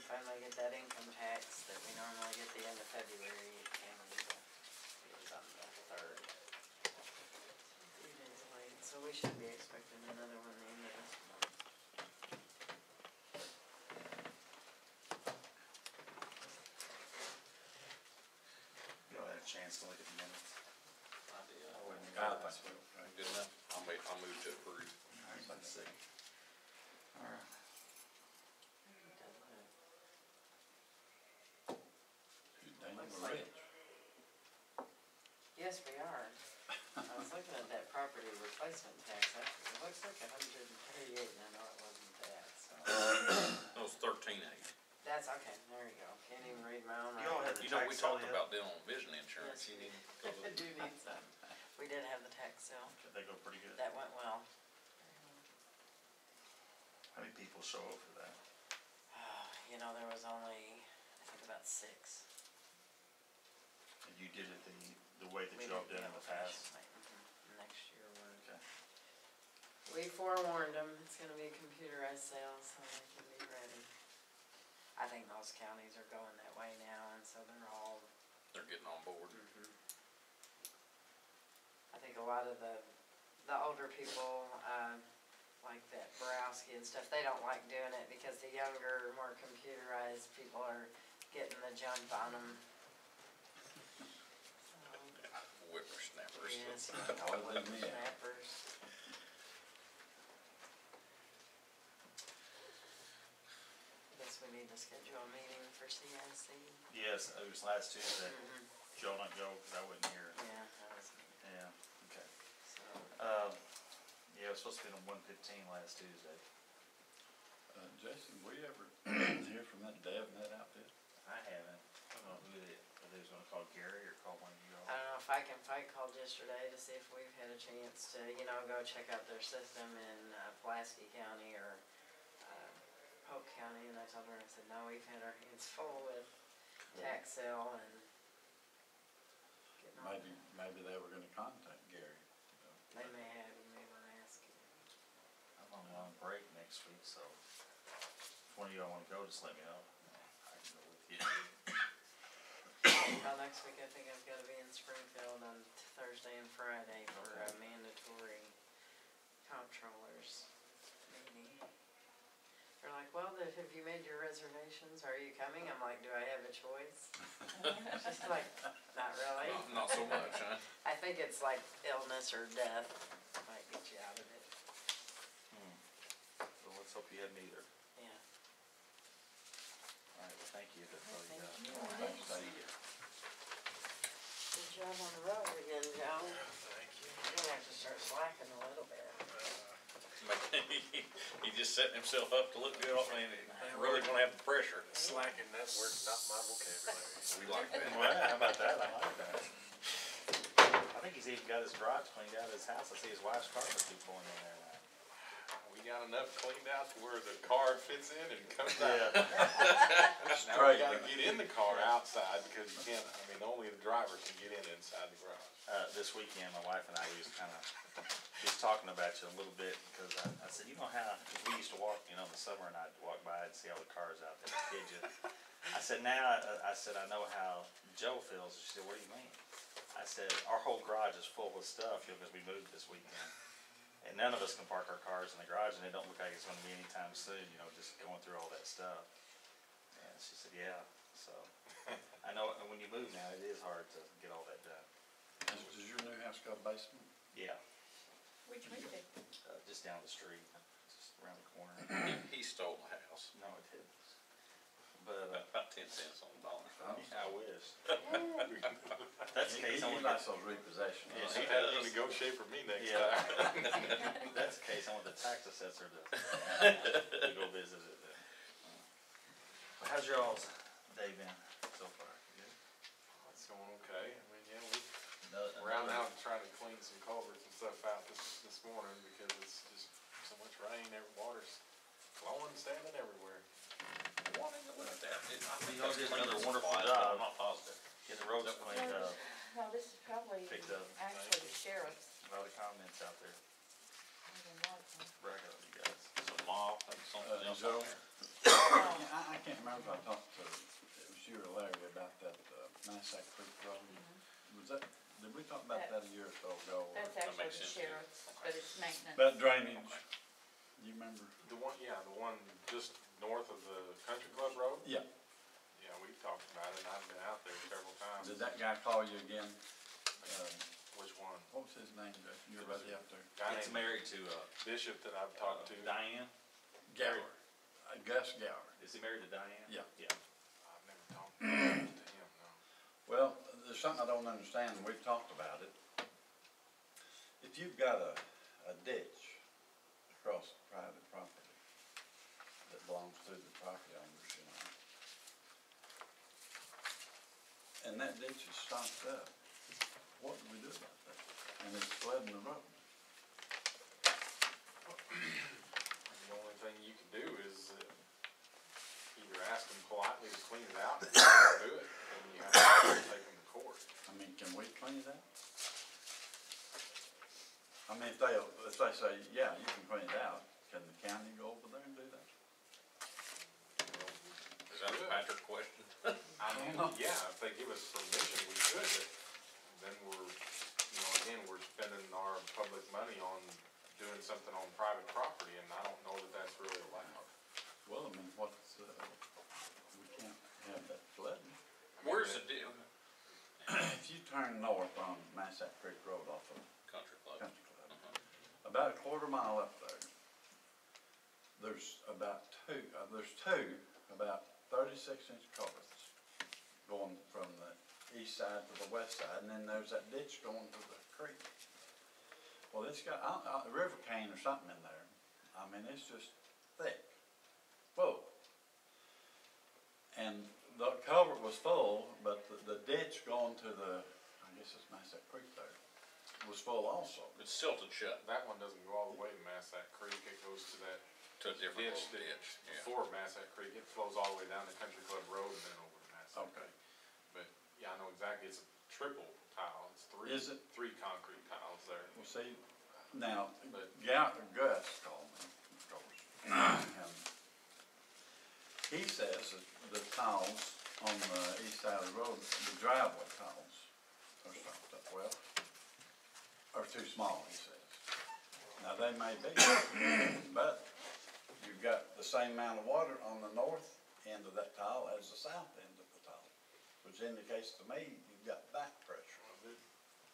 finally get that income tax that we normally get the end of February, it came on the 3rd. 3 days late, so we should be expecting another one the end of this month. Y'all had a chance to look at the minutes? I did. I wouldn't I go think last week. good enough. I'll move to approve. Alright, let's see. Alright. Looks like, yes, we are. I was looking at that property replacement tax, it looks like 138, and I know it wasn't that, so. It was 13.8. That's, okay, there you go, can't even read my own You all had writing. the You know, we tax sale talked yet? about dental and vision insurance. Yes, You need to I go do need some. We did have the tax sale, Did they go pretty good? that went well. How many people show up for that? You know, there was only, I think about 6. And you did it the way that We you all did did the in the past? old-fashioned way. Next year we're. Okay. We forewarned them, it's gonna be a computerized sale, so they can be ready. I think most counties are going that way now, and so they're all. They're getting on board. I think a lot of the older people, like that Borowski and stuff, they don't like doing it because the younger, more computerized people are getting the jump on them. Whippersnappers. Yes, Always leave me out. snappers. Guess we need to schedule a meeting for CIC. Yes, it was last Tuesday. Mhm. Joe not go, cause I wasn't here. Yeah, that was me, Yeah, okay. so. Yeah, it was supposed to be on 1:15 last Tuesday. Jason, will you ever hear from that DevNet outfit? I haven't. I don't know who they was gonna call Gary or call one of you I all. don't know if I can fight called yesterday to see if we've had a chance to, go check out their system in Pulaski County or Polk County, and I told her, I said, no, we've had our hands full with tax sale and getting all. Maybe they were gonna contact Gary. They may have, you may wanna ask him. I'm on break next week, so if one of y'all wanna go, just let me know. I can go with you. Well, next week I think I've gotta be in Springfield on Thursday and Friday for a mandatory comptrollers meeting. They're like, well, have you made your reservations? Are you coming? I'm like, do I have a choice? She's like, not really. Not so much, huh? I think it's like illness or death might get you out of it. Well, let's hope you have neither. Yeah. Alright, well, thank you. That's all you got. Thank you. Thanks, Dave. Good job on the road again, Joe. Thank you. You're gonna have to start slacking a little bit. He just setting himself up to look good. I mean, really gonna have the pressure. Slacking, that word's not my vocabulary. We like that. Well, how about that? I like that. I think he's even got his garage cleaned out of his house. I see his wife's car must be pulling in there now. We got enough cleaned out to where the car fits in and comes out. Yeah. Now we gotta get in the car outside because you can't, only the driver can get in inside the garage. This weekend, my wife and I was just talking about you a little bit because I said, you know how we used to walk, in the summer, and I'd walk by and see all the cars out there. Kid you. I said, now, I know how Joe feels. She said, what do you mean? I said, our whole garage is full of stuff because we moved this weekend. And none of us can park our cars in the garage, and it don't look like it's gonna be anytime soon, just going through all that stuff. And she said, yeah, so, I know, when you move now, it is hard to get all that done. Does your new house got a basement? Yeah, Which we did. just down the street, just around the corner. He stole the house. No, it didn't. But, About 10 cents on the dollar. yeah, I wish. That's the case, I He want likes those repossessions. Yeah, He had to negotiate for me next Yeah. time. That's the case, I want the tax assessor to go visit it then. How's your all's day been so far? Good? It's going okay. No, We're out now trying to clean some culverts and stuff out this morning because it's just so much rain, every water's flowing, standing everywhere. What in the look at that? Y'all did another wonderful job. I'm not positive. Get the roads cleaned up, No, this is probably Picked up. actually the sheriff's. a lot of comments out there, I don't know. brag on you guys. It's a law, that's something else Joe? on there. Oh, I I can't remember if I talked to, it was you or Larry about that, Massac Creek Road. Was that, did we talk about that a year or so ago? or- That's actually makes the sense, yeah. sheriff's, but it's maintenance. About drainage, you remember? The one, yeah, the one just north of the Country Club Road? Yeah. Yeah, we've talked about it, and I've been out there several times. Did that guy call you again? Which one? What was his name, Jason? You're right up there. Guy It's named married to, Bishop that I've talked to. Diane. Gower. Gus Gower. Is he married to Diane? Yeah. Yeah. I've never talked to him, no. Well, there's something I don't understand, and we've talked about it. If you've got a ditch across private property that belongs to the property owners, you know, and that ditch is stopped up, what do we do about that? And it's flooding the road. The only thing you can do is either ask them politely to clean it out, or do it, and you have to take them to court. I mean, can we clean it up? I mean, if they say, yeah, you can clean it out, can the county go over there and do that? Is that a Patrick question? I mean, yeah, if they give us permission, we could, but then we're, again, we're spending our public money on doing something on private property, and I don't know that that's really allowed. Well, I mean, we can't have that flooding. I mean, Where's the deal? If you turn north on Massac Creek Road off of Country Club. Country Club, about a quarter mile up there, there's two about 36-inch culverts going from the east side to the west side, and then there's that ditch going to the creek. Well, it's got a river cane or something in there. I mean, it's just thick, full. And the culvert was full, but the ditch going to the, I guess it's Massac Creek there, was full also. It's silted shut That one doesn't go all the way to Massac Creek, it goes to that to a different ditch, little ditch, yeah. before Massac Creek, it flows all the way down to Country Club Road and then over to Massac Okay. Creek. But, yeah, I know exactly, it's a triple tile, it's three. Is it? Three concrete tiles there. Well, see, now, But- Gus called me, of course. And he says that the tiles on the east side of the road, the driveway tiles, are stopped up well, are too small, he says. Now, they may be, but you've got the same amount of water on the north end of that tile as the south end of the tile, which indicates to me you've got back pressure.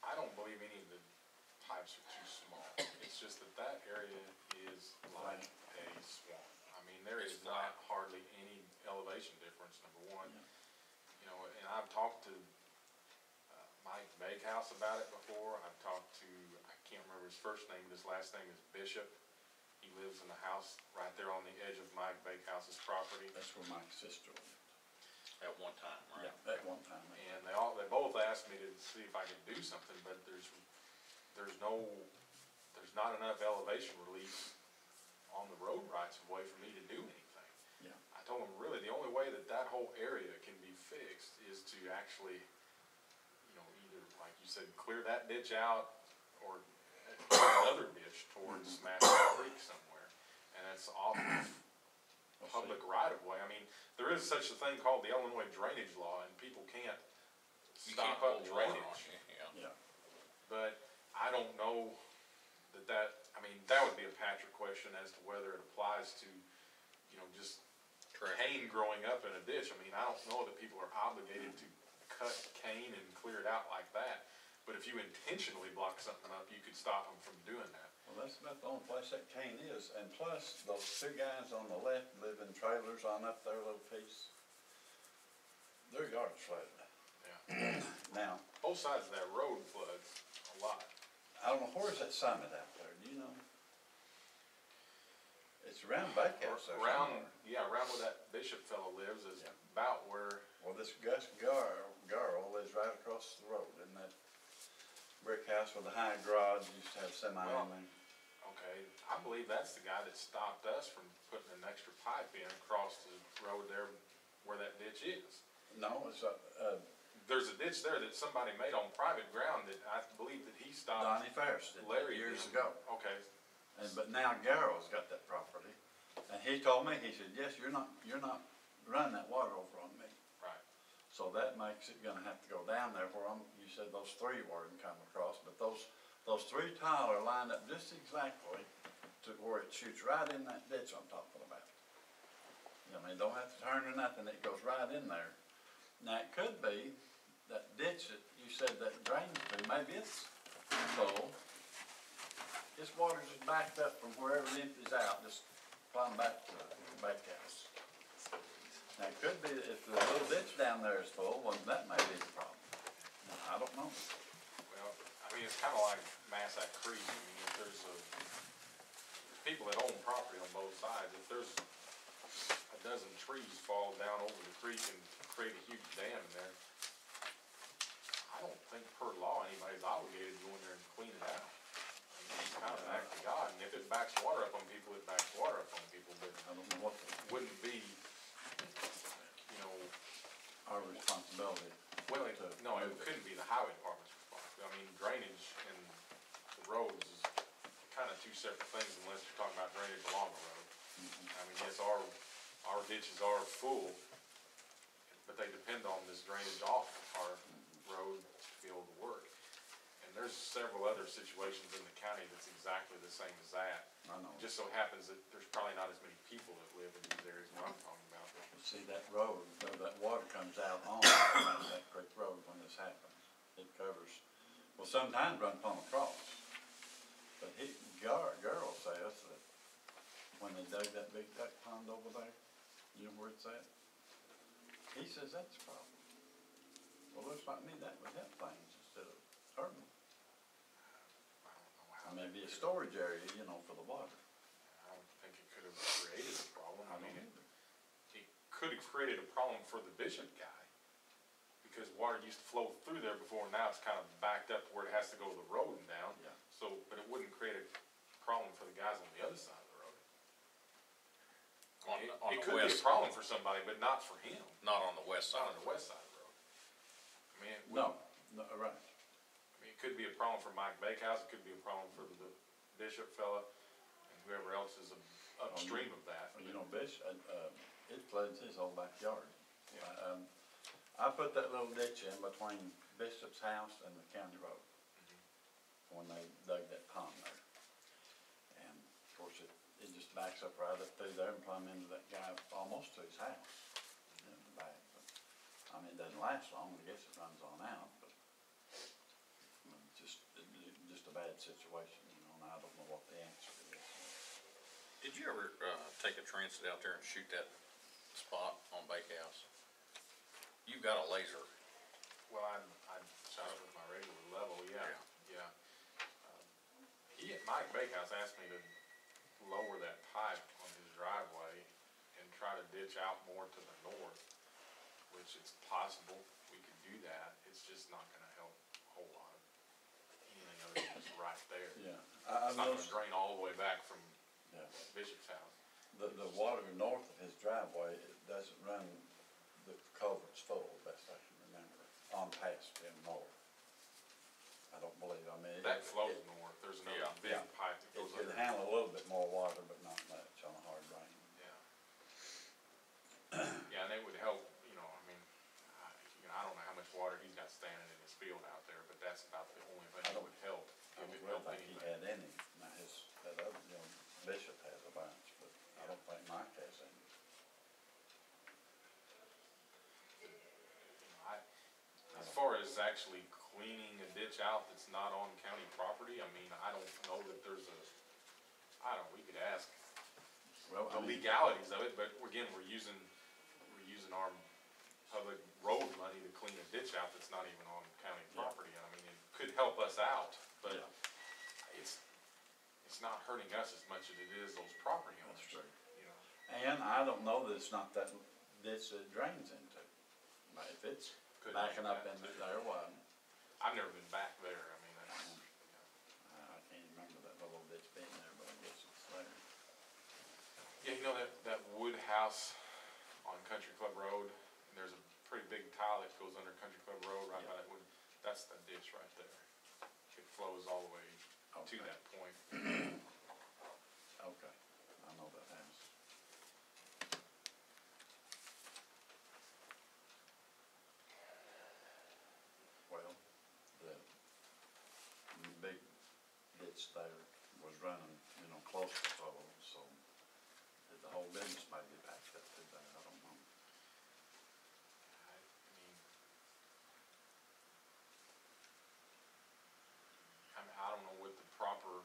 I don't believe any of the pipes are too small. It's just that area is like a swamp. I mean, there is not hardly any elevation difference, number one. And I've talked to Mike Bakehouse about it before. I've talked to, I can't remember his first name, but his last name is Bishop. He lives in a house right there on the edge of Mike Bakehouse's property. That's where my sister lived. At one time, right? Yeah, at one time. And they both asked me to see if I could do something, but there's not enough elevation relief on the road rights of way for me to do anything. Yeah. I told them really the only way that whole area can be fixed is to actually, either, like you said, clear that ditch out or another ditch towards Massac Creek somewhere. And it's off of public right of way. I mean, there is such a thing called the Illinois drainage law, and people can't You can't stop up hold water on drainage. you, yeah. Yeah. But I don't know that would be a Patrick question as to whether it applies to, just Correct. cane growing up in a ditch. I mean, I don't know that people are obligated to cut cane and clear it out like that. But if you intentionally block something up, you could stop them from doing that. Well, that's about the only place that cane is, and plus, those two guys on the left live in trailers on up their little piece. Their yard's flooded. Yeah. Now, Both sides of that road floods a lot. I don't know, where's that summit out there, do you know? It's around Bakehouse there Around somewhere. around where that Bishop fellow lives is Yeah. about where, Well, this Gus Garl lives right across the road, in that brick house with the high garage, used to have semi in there. okay, I believe that's the guy that stopped us from putting an extra pipe in across the road there where that ditch is. No, it's, There's a ditch there that somebody made on private ground that I believe that he stopped Donnie Ferris did that Larry years in. ago. Okay, But now Garrow's got that property, and he told me, he said, yes, you're not run that water over on me. Right. So that makes it gonna have to go down there where you said those three were and come across, but those three tile are lined up just exactly to where it shoots right in that ditch I'm talking about. I mean, don't have to turn or nothing, it goes right in there. Now, it could be that ditch that you said that drains to, maybe it's full. This water's just backed up from wherever it empties out, just plumb back to the bakehouse. Now, it could be that if the little ditch down there is full, well, that may be the problem. I don't know. Well, I mean, it's kinda like Massac Creek, I mean, if there's people that own property on both sides, if there's a dozen trees fall down over the creek and create a huge dam in there, I don't think per law anybody's obligated to go in there and clean it out. I mean, it's kind of an act of God, and if it backs water up on people, it backs water up on people, but I don't know what wouldn't be, you know, our responsibility. well, no, it move couldn't be the highway department's responsibility. I mean, drainage and the roads is kind of two separate things unless you're talking about drainage along the road. I mean, yes, our ditches are full, but they depend on this drainage off our road to be able to work. And there's several other situations in the county that's exactly the same as that. I know. It just so happens that there's probably not as many people that live in these areas that I'm talking about. See, that road, that water comes out on that Creek Road when this happens. It covers, well, sometimes run plumb across. But Gerald says that when they dug that big duck pond over there, you know where it's at? He says that's a problem. Well, looks like me that would help things instead of hurting them. I don't know how. I mean, it'd be a storage area, you know, for the water. I don't think it could have created a problem. I mean, either. it could have created a problem for the Bishop guy, because water used to flow through there before, now it's kind of backed up where it has to go to the road and down. Yeah. So, but it wouldn't create a problem for the guys on the other side of the road. On It the could be a west, problem for somebody, but not for him, not on the west not side. on the west side of the road. I mean, No, right. I mean, it could be a problem for Mike Bakehouse, it could be a problem for the Bishop fella, and whoever else is upstream of that. You know, it floods his whole backyard. Yeah. I put that little ditch in between Bishop's house and the county road when they dug that pond there. And of course, it just backs up right up through there and plumb into that guy almost to his house in the back. But, I mean, it doesn't last long, I guess it runs on out, but just a bad situation, you know, and I don't know what the answer is. Did you ever, take a transit out there and shoot that spot on Bakehouse? You've got a laser. Well, I shot it with my regular level, yeah. Mike Bakehouse asked me to lower that pipe on his driveway and try to ditch out more to the north, which it's possible we could do that. It's just not gonna help a whole lot of anything other than just right there. Yeah, It's not gonna drain all the way back from yeah. Bishop's house. The water north of his driveway, it doesn't run, the culvert's full, best I can remember, on past him north. I don't believe, I mean. That flows north. There's another big Yeah. pipe that It goes can under. handle a little bit more water, but not much on a hard rain. Yeah. Yeah, and it would help, you know, I mean, I don't know how much water he's got standing in his field out there, but that's about the only thing that would help. I It would don't help think he anybody. had any, now that other, you know, Bishop has a bunch, but I don't think Mike has any. You know, as far as actually cleaning a ditch out that's not on county property, I mean, I don't know that there's we could ask Well, the legalities of it, but again, we're using our public road money to clean a ditch out that's not even on county property. I mean, it could help us out, but Yeah. it's not hurting us as much as it is those property owners. That's true. You know, And I don't know that it's not that ditch that it drains into. But if it's Could backing be up that into too. there, well, I've never been back there, I mean, that's, I can't remember that little ditch being there, but I guess it's there. yeah, you know that wood house on Country Club Road, and there's a pretty big tile that goes under Country Club Road right by that wood, that's the ditch right there. It flows all the way to Okay. that point. Okay, I know that house. ditch there was running, you know, close to full, so the whole business may be backed up to that, I don't know. I don't know what the proper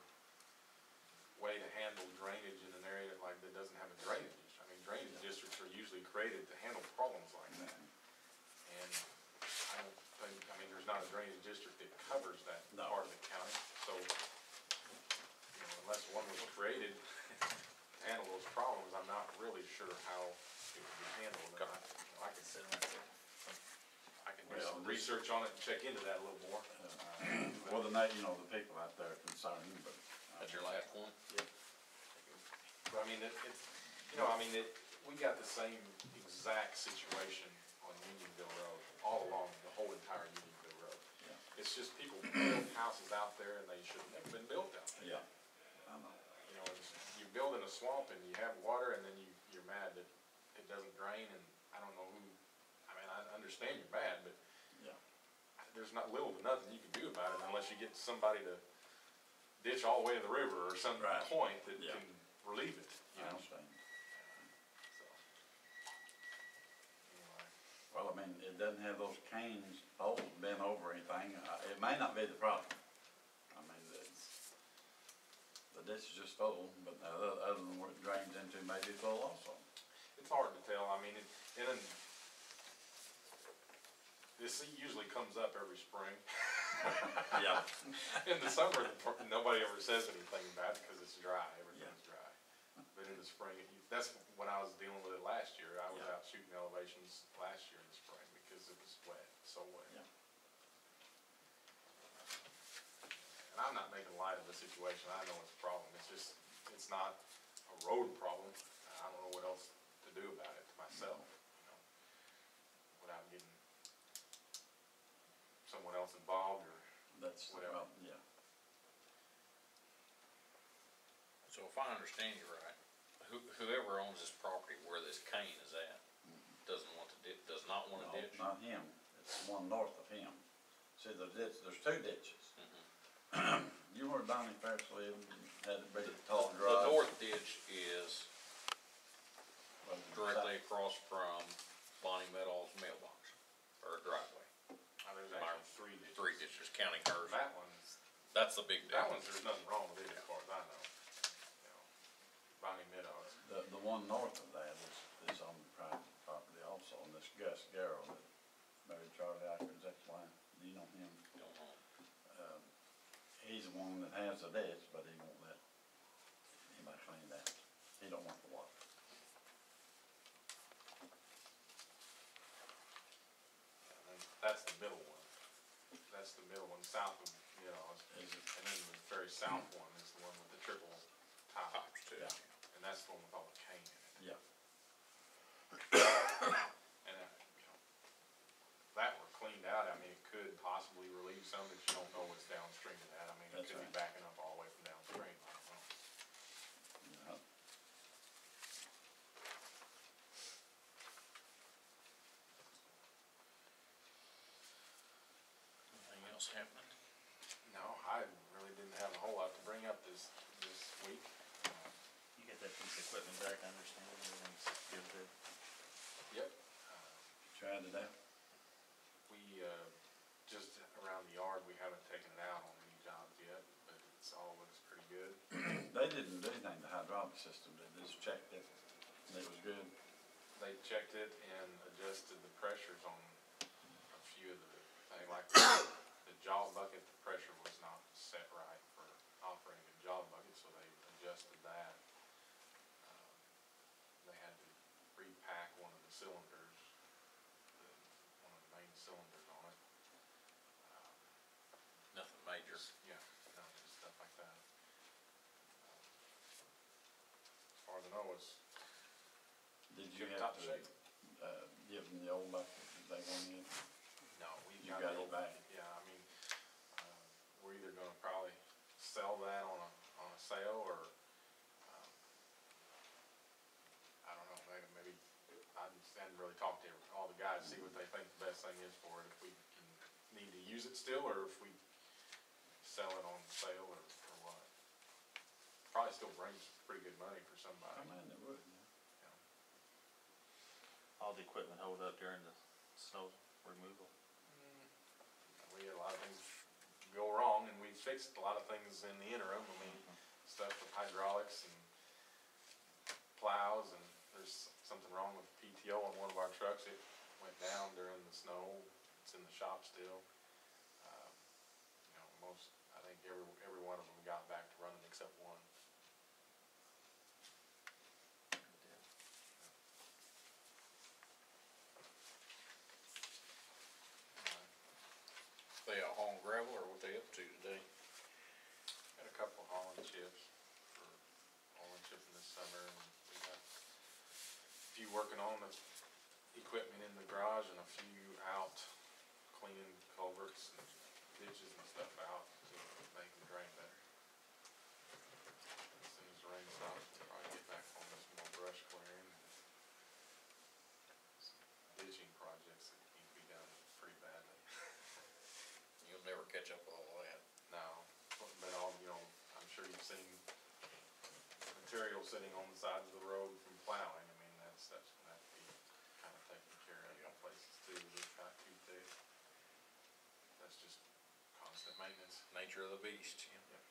way to handle drainage in an area like that doesn't have a drainage district. I mean, drainage districts are usually created to handle problems like that. And I don't think, I mean, there's not a drainage district that covers that No. part of the county. So, you know, unless one was created to handle those problems, I'm not really sure how it would be handled. And I could sit right there. I can do Well, some this- research on it and check into that a little more. Well, you know, the people out there are concerned, but. That's your last one? But I mean, it's, you know, I mean, we got the same exact situation on Unionville Road, all along the whole entire Unionville Road. Yeah. It's just people build houses out there and they should have never been built out there. Yeah, I know. You know, you build in a swamp and you have water and then you're mad that it doesn't drain, and I don't know who, I mean, I understand you're mad, but Yeah. there's not little to nothing you can do about it unless you get somebody to ditch all the way to the river or some Right. point that Yeah. can relieve it, you I know? understand. So, anyway. Well, I mean, it doesn't have those canes, poles bent over anything, it may not be the problem. I mean, the ditch is just full, but other than where it drains into may be full also. It's hard to tell, I mean, and then, this usually comes up every spring. Yeah. In the summer, nobody ever says anything about it because it's dry, everything's dry. But in the spring, that's when I was dealing with it last year, I was Yeah. out shooting elevations last year in the spring because it was wet, so wet. Yeah. And I'm not making light of the situation, I know it's a problem, it's just, it's not a road problem, I don't know what else to do about it to myself, you know, without getting someone else involved or That's the whatever. problem, yeah. So if I understand you right, whoever owns this property where this cane is at, does not want a No, ditch? not him, it's the one north of him. See, there's two ditches. Mhm. You were Donnie Ferris lived, and had a big tall The garage. north ditch is Well, directly across from Bonnie Meadow's mailbox, or driveway. There's actually Three ditches, counting hers. That one's, That's the big ditch. that one's, there's nothing wrong with it as far as I know. You know, Bonnie Meadows. The one north of that is on private property also, and this Gus Garrow that married Charlie Ackers' ex-wife, do you know him? Don't know. He's the one that has the ditch, but he won't let anybody clean that. He don't want the water. And that's the middle one. That's the middle one, south of, you know, Is it? and then the very south one is the one with the triple top. Pipes too. Yeah. And that's the one with all the cane in it. Yeah. And, you know, that were cleaned out, I mean, it could possibly relieve some that you don't know what's downstream of that. I mean, it That's could be right. backing up all the way from downstream, I don't know. Yeah. Anything else happening? No, I really didn't have a whole lot to bring up this week. You get that piece of equipment back, I understand, everything's good there. Yep. Tried it out. We, just around the yard, we haven't taken it out on any jobs yet, but it's all looks pretty good. They didn't do anything to the hydraulic system, they just checked it, and it was good. They checked it and adjusted the pressures on a few of the things, like the jaw bucket, the pressure was not set right for operating a jaw bucket, so they adjusted that. They had to repack one of the cylinders, one of the main cylinders on it. Nothing major. Yeah, no, just stuff like that. As far as I know, it's Did you tip have top to, shape. give them the old bucket that they wanted? No, we You got got the it old back. bucket, yeah, I mean, we're either gonna probably sell that on a sale, or, I don't know, maybe, I just hadn't really talked to all the guys, see what they think the best thing is for it, if we can, need to use it still, or if we sell it on sale, or what. probably still brings pretty good money for somebody. I mean, it would, All the equipment hold up during the snow removal. We had a lot of things go wrong, and we fixed a lot of things in the interim. I mean, stuff with hydraulics and plows, and there's something wrong with PTO on one of our trucks. It went down during the snow. It's in the shop still. I think every one of them got back to running except one. They out hauling gravel or what they up to today? Got a couple hauling chips for hauling chipping this summer, and we got a few working on the equipment in the garage and a few out cleaning culverts and ditches and stuff out to make them drain better. As soon as the rain stops, we'll probably get back on some more brush clearing. Some ditching projects that need to be done pretty badly. You'll never catch up with all that. No, but I'm sure you've seen material sitting on the sides of the road from plowing. I mean, that's gonna have to be kind of taken care of in places too, that's not too thick. That's just constant maintenance. Nature of the beast, yeah. Yep.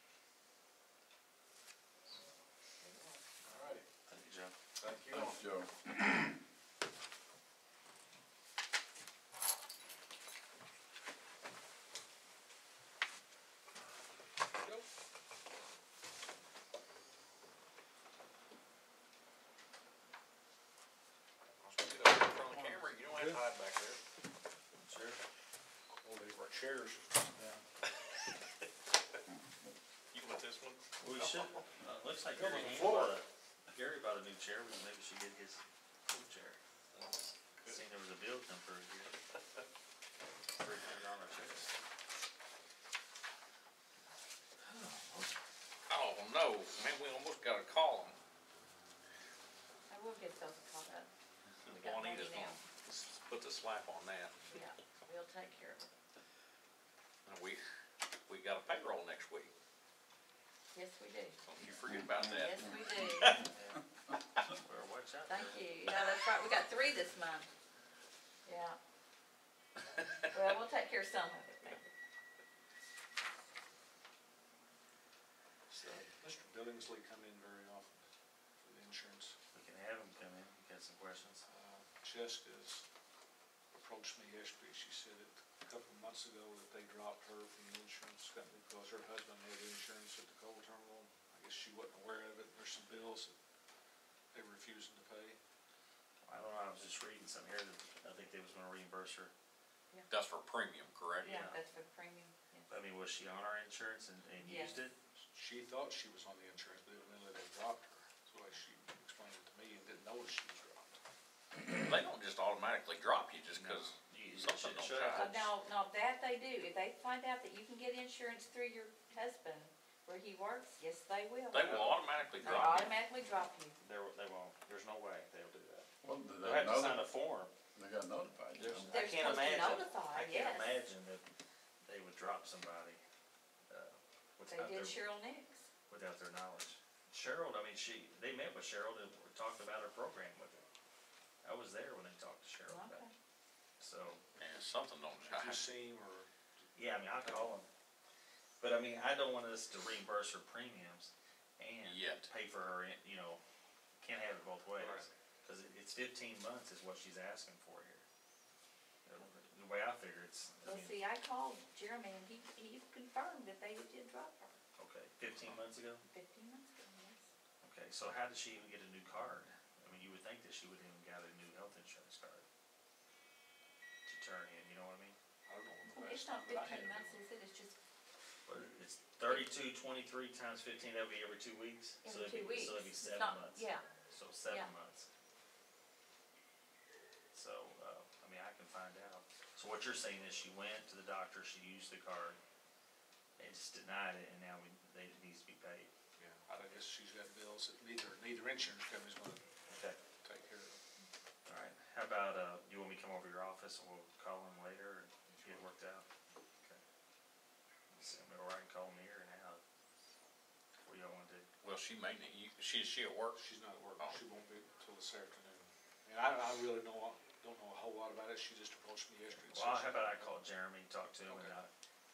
All right, Thank you, Joe. thank you. Thanks, Joe. Joe? Once we get up in front of the camera, you don't have to hide back there. Sure. We'll leave our chairs. You want this one? We should, looks like Come Gary on the Hand floor. Gary bought a new chair, we maybe should get his new chair. Seen there was a bill come through here. $300 chair. Oh, no, man, we almost gotta call him. I will get those caught up. We got money Juanita's now. gonna put the slap on that. Yeah, we'll take care of it. And we got a payroll next week. Yes, we do. Don't you forget about that. Yes, we do. Better watch out. Thank you. Yeah, that's right. We got 3 this month. Yeah. Well, we'll take care of some of it now. So, Mr. Billingsley come in very often for the insurance. We can have him come in, we got some questions. Jessica's approached me yesterday, she said that a couple of months ago that they dropped her from the insurance company because her husband had insurance at the coal terminal. I guess she wasn't aware of it, there's some bills that they were refusing to pay. I don't know, I was just reading some here that I think they was gonna reimburse her. That's for premium, correct? Yeah, that's for premium, yes. I mean, was she on our insurance and Yes. used it? She thought she was on the insurance, but evidently they dropped her. That's the way she explained it to me and didn't notice she was dropped. They don't just automatically drop you just cause something don't should jive. No, that they do. If they find out that you can get insurance through your husband where he works, yes, they will. They will automatically They drop you. automatically drop you. They won't, there's no way they'll do that. Well, do They'll they have to sign know, a form. they got notified you? There's- They're I can't supposed to imagine, notify, I can't yes. imagine that they would drop somebody, They without did their, Cheryl Nix. without their knowledge. Cheryl, I mean, they met with Cheryl and talked about her program with her. I was there when they talked to Cheryl about Okay. it. So, Yeah, something don't Did you jive. see him or? yeah, I mean, I'll call them. But I mean, I don't want us to reimburse her premiums and Yet. pay for her, can't have it both ways. Right. Cause it's 15 months is what she's asking for here. The way I figure it's, I Well, mean, see, I called Jeremy and he confirmed that they did drop her okay, 15 months ago? 15 months ago, yes. Okay, so how did she even get a new card? I mean, you would think that she would even got a new health insurance card to turn in, you know what I mean? I don't know when the It's last not time that I 15 had to months, do it. is it? It's just But it's 32, 23 times 15, that would be every 2 weeks? So every 2 that'd be- weeks. So that'd be It's 7 not- months. Yeah, So 7 Yeah. months. So, I mean, I can find out. So what you're saying is she went to the doctor, she used the card, they just denied it, and now it needs to be paid. Yeah, I guess she's got bills that neither insurance company's gonna Okay, take care of. alright. How about, you want me to come over to your office and we'll call him later and get it worked out? Okay. Let's see, or I can call him here now. What do y'all wanna do? Well, Well, she may need, she at work? She's not at work, Oh. she won't be until this afternoon. And I really don't know a whole lot about it, she just approached me yesterday. and said Well, she- how about I call Jeremy, talk to him, and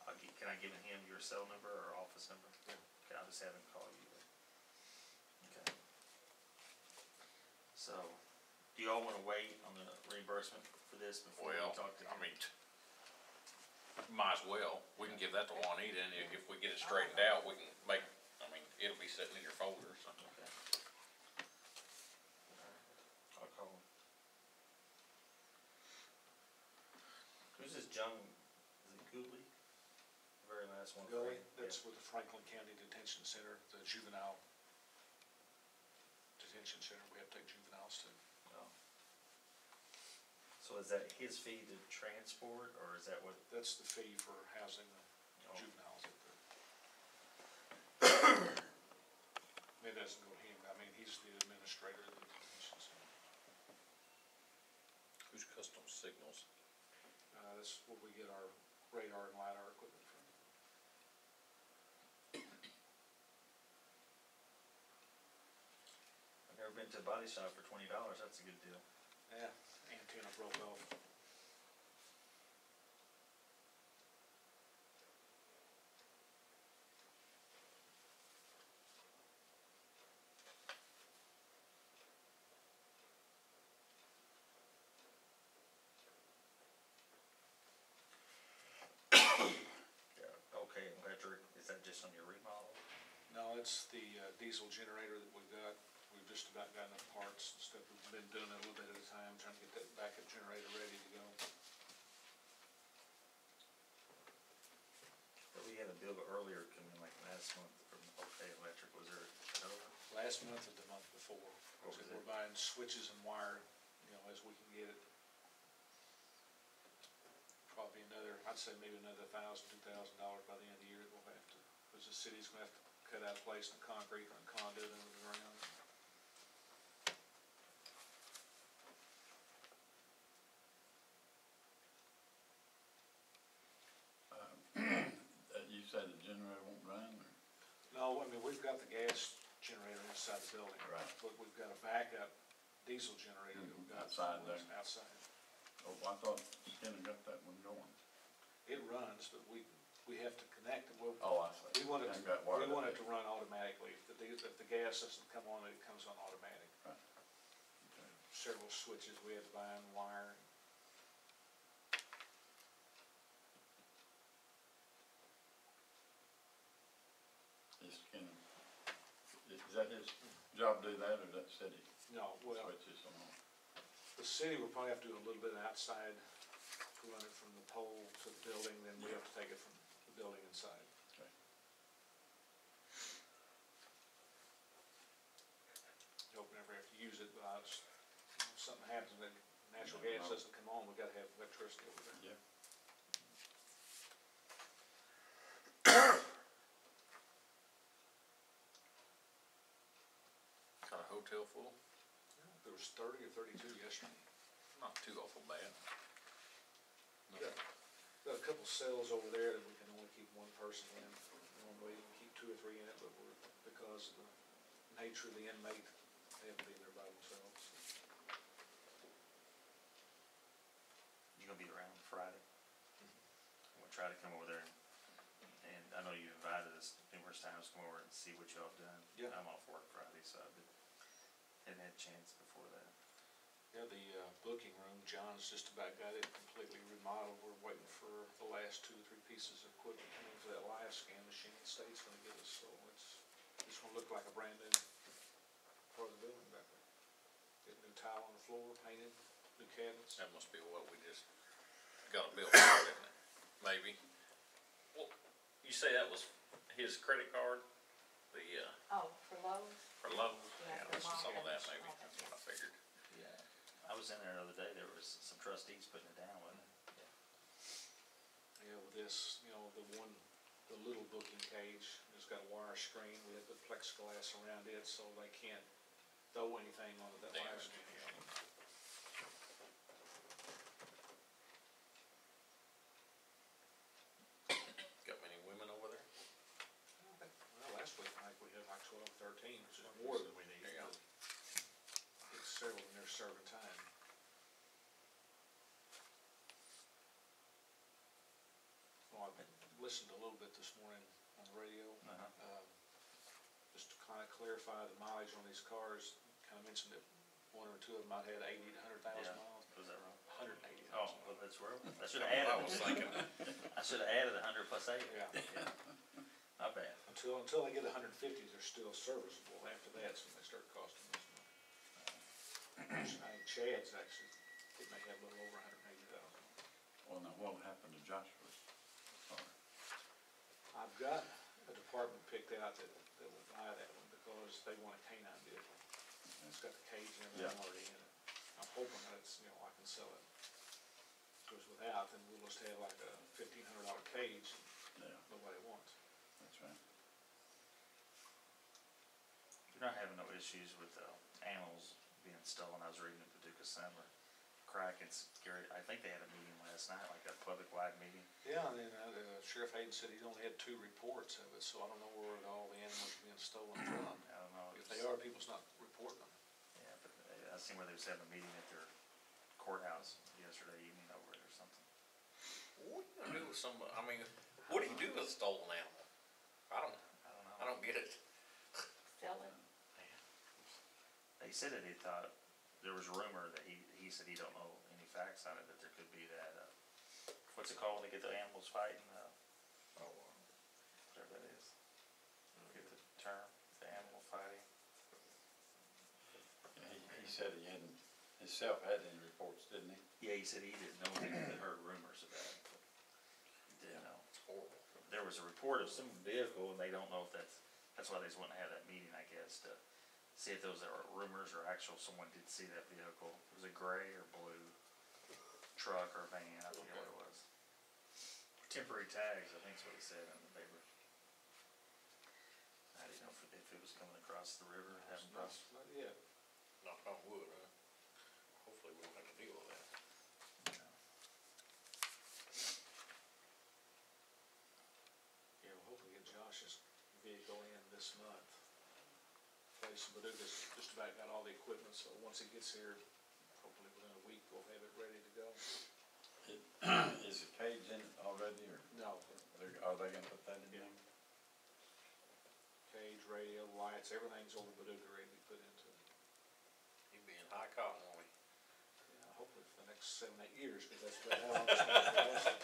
Okay. can I give him your cell number or office number? Yeah. Okay, I'll just have him call you then. Okay. So, do y'all wanna wait on the reimbursement for this before we Well, talk to him? I mean, might as well, we can give that to Juanita, and if we get it straightened out, we can make, I mean, it'll be sitting in your folder or something. Okay. I'll call him. Who's this Jung, is it Gooley? The very last one. Gully, Frank? that's with the Franklin County Detention Center, the juvenile detention center, we have to take juveniles to. Yeah. Oh. So is that his fee to transport, or is that what? That's the fee for housing the Oh. juveniles up there. It doesn't go to him, I mean, he's the administrator of the detention center. Who's custom signals? That's where we get our radar and LiDAR equipment from. I've never been to a body shop for $20, that's a good deal. Yeah, antenna broke off. Yeah, okay, electric, is that just on your remodel? No, it's the diesel generator that we've got. We've just about gotten the parts and stuff. We've been doing it a little bit at a time, trying to get that backup generator ready to go. But we had a bill earlier come in like last month from OK Electric, was there over? Last month or the month before. What was We're it? buying switches and wire, as we can get it. Probably another, I'd say maybe another $1,000, $2,000 by the end of the year that we'll have to, because the city's gonna have to cut out a place in concrete and conduit under the ground. You said the generator won't run, or? No, I mean, we've got the gas generator inside the building. Right. But we've got a backup diesel generator that we've got. Outside there. Outside. Oh, I thought Kenny got that one going. It runs, but we have to connect it. Oh, I see. We want it, Ain't got wire we want to it to run automatically. If the gas doesn't come on, it comes on automatic. Right. Okay. Several switches we had to buy and wire. Is Kenny, is that his job to do that, or that city? No, well, Switches them on? the city will probably have to do a little bit outside, to run it from the pole to the building, then we have to take it from the building inside. Okay. Hope we never have to use it, but if something happens and natural gas doesn't come on, we gotta have electricity over there. Yeah. Got a hotel full? There was 30 or 32 yesterday. Not too awful bad. Yeah. Got a couple cells over there that we can only keep one person in. Normally we can keep 2 or 3 in it, but because of the nature of the inmate, they have to be there by themselves. You gonna be around Friday? We'll try to come over there, and I know you invited us numerous times to come over and see what y'all have done. Yeah. I'm off work Friday, so hadn't had a chance before that. Yeah, the booking room, John's just about got it completely remodeled. We're waiting for the last 2 or 3 pieces of equipment coming for that live scan machine the state's gonna give us, so it's gonna look like a brand new part of the building back there. Get new tile on the floor, painted, new cabinets. That must be what we just got a bill for, isn't it? Maybe. Well, you say that was his credit card? The, Oh, for Lowe's? for Lowe's? Yeah, Yeah, for some of that Mark's. maybe, that's what I figured. Yeah. I was in there the other day, there was some trustees putting it down, wasn't it? Yeah, with this, the little booking cage, it's got a wire screen, we have the plexiglass around it, so they can't throw anything onto that wire Damage. screen. Got many women over there? Well, last week, I think we had like 12, 13. more than we need, Yeah. but it's several in their serving time. Well, I listened a little bit this morning on the radio, just to kind of clarify the mileage on these cars. Kind of mentioned that one or two of them might have had 80 to 100,000 Yeah. miles. Was that wrong? 180,000. Oh, well, that's where, I should have I added, was thinking, I should have added 100 plus 80. Yeah. Not bad. Until they get 150s, they're still serviceable. After that's when they start costing us money. I think Chad's actually, it may have a little over 180,000. Well, now what happened to Joshua's car? I've got a department picked out that will buy that one because they want a canine vehicle. It's got the cage and everything Yeah. already in it. I'm hoping that it's, I can sell it. Because without, then we'll just have like a $1,500 cage Yeah, and nobody wants. that's right. You're not having no issues with animals being stolen. I was reading at Paducah Sandler. Crack and Scary, I think they had a meeting last night, like a public-wide meeting. Yeah, and then Sheriff Hayden said he's only had 2 reports of it, so I don't know where all the animals are being stolen from. I don't know. If they are, people's not reporting them. Yeah, but I seen where they was having a meeting at their courthouse yesterday evening over it or something. what are you gonna do with I mean, what do you do with a stolen animal? I I don't know. don't get it. Sell it. They said that he thought, there was rumor that he said he don't know any facts on it, that there could be that, what's it called when they get the animals fighting, Oh, whatever that is. I forget the term, the animal fighting. Yeah, he said he hadn't, himself had any reports, didn't he? Yeah, he said he didn't know anything, he heard rumors about it, but he didn't know. it's horrible. There was a report of some vehicle, and they don't know if that's why they just wanted to have that meeting, I guess, to see if those are rumors or actual, someone did see that vehicle. Was it gray or blue truck or van, I forget what it was. Temporary tags, I think is what it said in the paper. I didn't know if it was coming across the river, having crossed. Not yet. Knock on wood, huh? Hopefully we don't have to deal with that. Yeah, we're hoping to get Josh's vehicle in this month. Place in Paducah's just about got all the equipment, so once it gets here, hopefully within a week, we'll have it ready to go. Is the cage in it already, or No, are they gonna put that in there? cage, radio, lights, everything's over Paducah ready to be put into it. He'd be in high cotton, won't he? Yeah, hopefully for the next 7, 8 years, because that's about how long it's gonna last.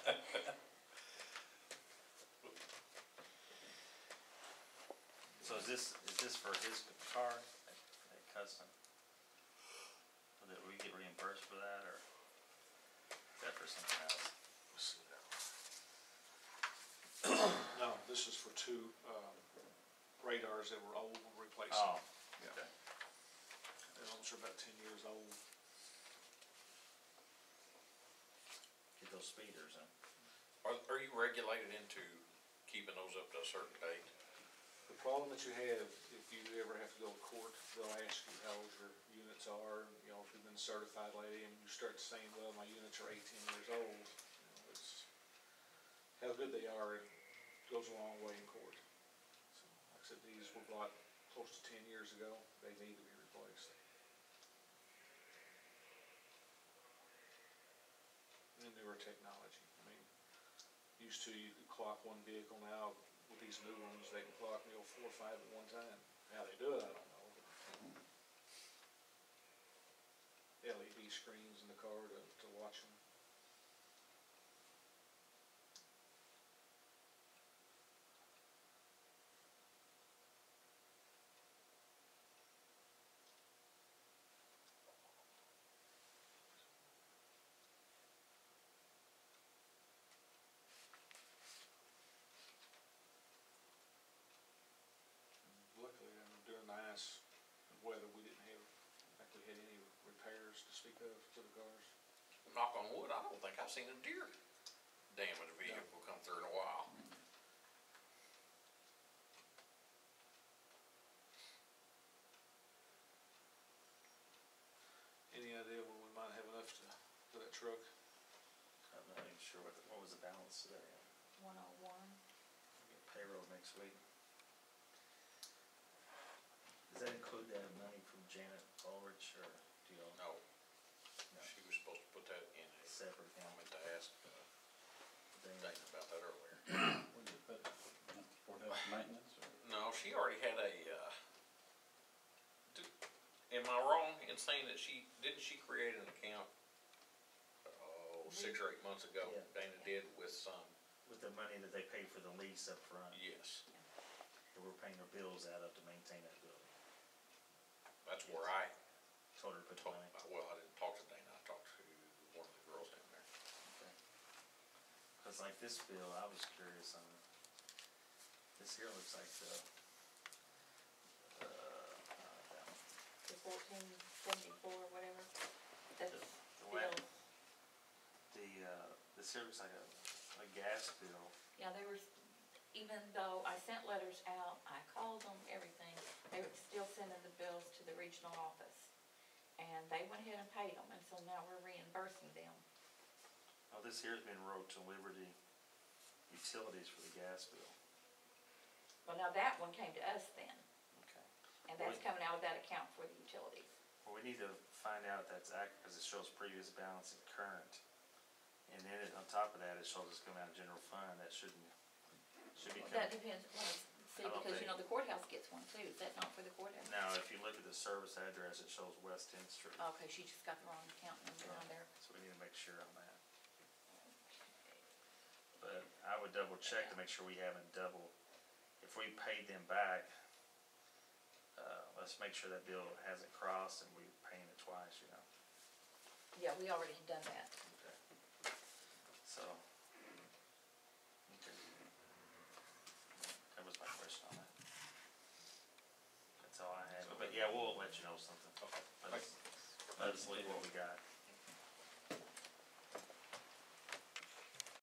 So is this for his car, that custom? Will we get reimbursed for that, or is that for something else? Let's see that one. No, this is for 2 radars that were old, we're replacing. Oh, Yeah. okay. Those are about 10 years old. Get those speeders in. Are you regulated into keeping those up to a certain date? The problem that you have, if you ever have to go to court, they'll ask you how old your units are, if you've been certified lately, and you start saying, well, my units are 18 years old, it's, how good they are, it goes a long way in court. So, like I said, these were bought close to 10 years ago, they need to be replaced. And the newer technology, used to, you could clock one vehicle now. With these new ones, they can clock 4 or 5 at one time. How they do it, I don't know. LED screens in the car to watch them. Luckily, during the ice weather, we didn't have, we had any repairs to speak of to the cars. Knock on wood, I don't think I've seen a deer damage a vehicle come through in a while. Any idea when we might have enough for that truck? I'm not even sure what was the balance today. 101. Get payroll next week. Does that include separate I account. meant to ask, They- Dana about that earlier. What did you put it? Courthouse maintenance or? No, she already had a, am I wrong in saying that didn't she create an account, 6 or 8 months ago? Yeah. Dana did with some, With the money that they paid for the lease up front, yes, they were paying their bills out of to maintain that building. that's where I Told her to put the talked, money. well, I didn't talk to Dana, I talked to one of the girls down there. Cause like this bill, I was curious on, this here looks like that one. The 1474, whatever, that's The way- still, this here looks like a gas bill. yeah, they were, even though I sent letters out, I called them, everything, they were still sending the bills to the regional office. And they went ahead and paid them, and so now we're reimbursing them. Oh, this here's been wrote to Liberty Utilities for the gas bill. Well, now that one came to us then, Okay. and that's coming out of that account for the utilities. Well, we need to find out if that's accurate, cause it shows previous balance and current. And then on top of that, it shows it's coming out of general fund, that should be Well, coming. that depends, see, I don't because you think- know, the courthouse gets one too, is that not for the courthouse? Now, if you look at the service address, it shows West 10th Street, Okay, she just got the wrong account number on there. so we need to make sure on that. But I would double check to make sure we haven't if we paid them back, let's make sure that bill hasn't crossed and we're paying it twice, you know? Yeah, we already had done that. Okay. So, okay. That was my question on that. That's all I had, but yeah, we'll let you know something. Okay. Let's leave what we got.